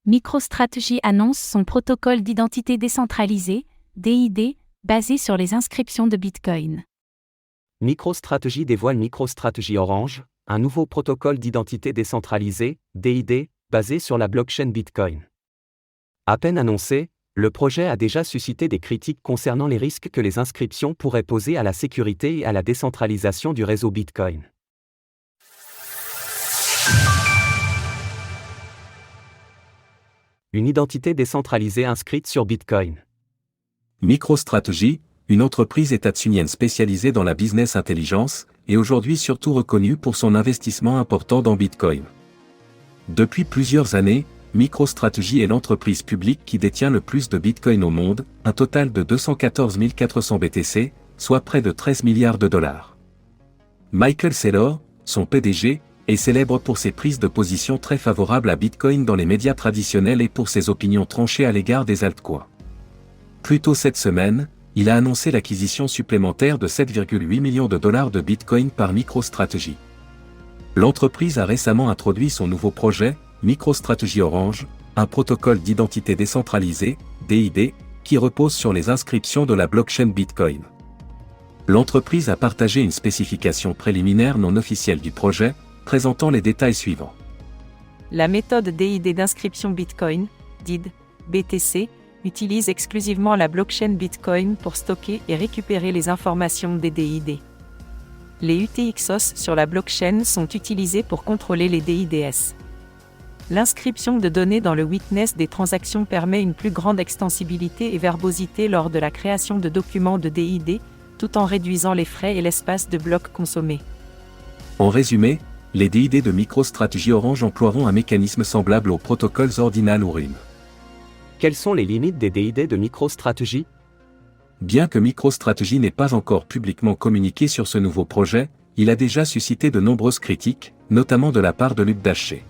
MicroStrategy annonce son protocole d'identité décentralisé, DID, basé sur les inscriptions de Bitcoin. MicroStrategy dévoile MicroStrategy Orange, un nouveau protocole d'identité décentralisé, DID, basé sur la blockchain Bitcoin. À peine annoncé, le projet a déjà suscité des critiques concernant les risques que les inscriptions pourraient poser à la sécurité et à la décentralisation du réseau Bitcoin. Une identité décentralisée inscrite sur Bitcoin. MicroStrategy, une entreprise états-unienne spécialisée dans la business intelligence, est aujourd'hui surtout reconnue pour son investissement important dans Bitcoin. Depuis plusieurs années, MicroStrategy est l'entreprise publique qui détient le plus de Bitcoin au monde, un total de 214 400 BTC, soit près de 13 milliards de dollars. Michael Saylor, son PDG, est célèbre pour ses prises de position très favorables à Bitcoin dans les médias traditionnels et pour ses opinions tranchées à l'égard des altcoins. Plus tôt cette semaine, il a annoncé l'acquisition supplémentaire de 7,8 millions de dollars de Bitcoin par MicroStrategy. L'entreprise a récemment introduit son nouveau projet, MicroStrategy Orange, un protocole d'identité décentralisé, DID, qui repose sur les inscriptions de la blockchain Bitcoin. L'entreprise a partagé une spécification préliminaire non officielle du projet, présentant les détails suivants. La méthode DID d'inscription Bitcoin, DID, BTC, utilise exclusivement la blockchain Bitcoin pour stocker et récupérer les informations des DID. Les UTXOs sur la blockchain sont utilisés pour contrôler les DIDs. L'inscription de données dans le witness des transactions permet une plus grande extensibilité et verbosité lors de la création de documents de DID, tout en réduisant les frais et l'espace de bloc consommé. En résumé, les DID de MicroStrategy Orange emploieront un mécanisme semblable aux protocoles Ordinal ou RUN. Quelles sont les limites des DID de MicroStrategy ? Bien que MicroStrategy n'ait pas encore publiquement communiqué sur ce nouveau projet, il a déjà suscité de nombreuses critiques, notamment de la part de Luc Daché.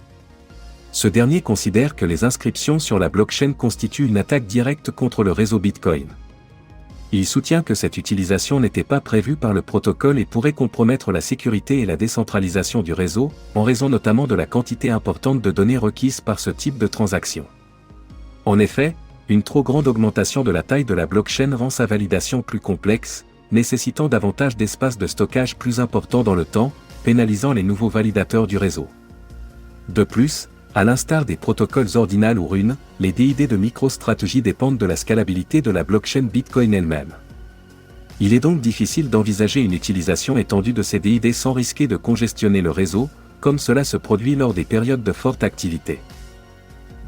Ce dernier considère que les inscriptions sur la blockchain constituent une attaque directe contre le réseau Bitcoin. Il soutient que cette utilisation n'était pas prévue par le protocole et pourrait compromettre la sécurité et la décentralisation du réseau, en raison notamment de la quantité importante de données requises par ce type de transaction. En effet, une trop grande augmentation de la taille de la blockchain rend sa validation plus complexe, nécessitant davantage d'espace de stockage plus important dans le temps, pénalisant les nouveaux validateurs du réseau. De plus, à l'instar des protocoles Ordinal ou RUN, les DID de MicroStrategy dépendent de la scalabilité de la blockchain Bitcoin elle-même. Il est donc difficile d'envisager une utilisation étendue de ces DID sans risquer de congestionner le réseau, comme cela se produit lors des périodes de forte activité.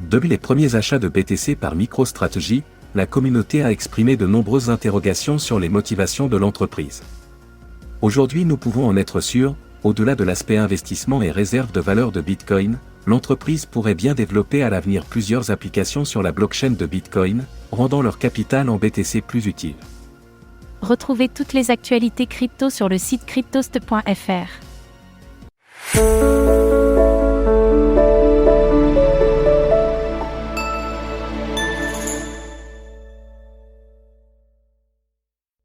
Depuis les premiers achats de BTC par MicroStrategy, la communauté a exprimé de nombreuses interrogations sur les motivations de l'entreprise. Aujourd'hui, nous pouvons en être sûrs, au-delà de l'aspect investissement et réserve de valeur de Bitcoin, l'entreprise pourrait bien développer à l'avenir plusieurs applications sur la blockchain de Bitcoin, rendant leur capital en BTC plus utile. Retrouvez toutes les actualités crypto sur le site cryptost.fr.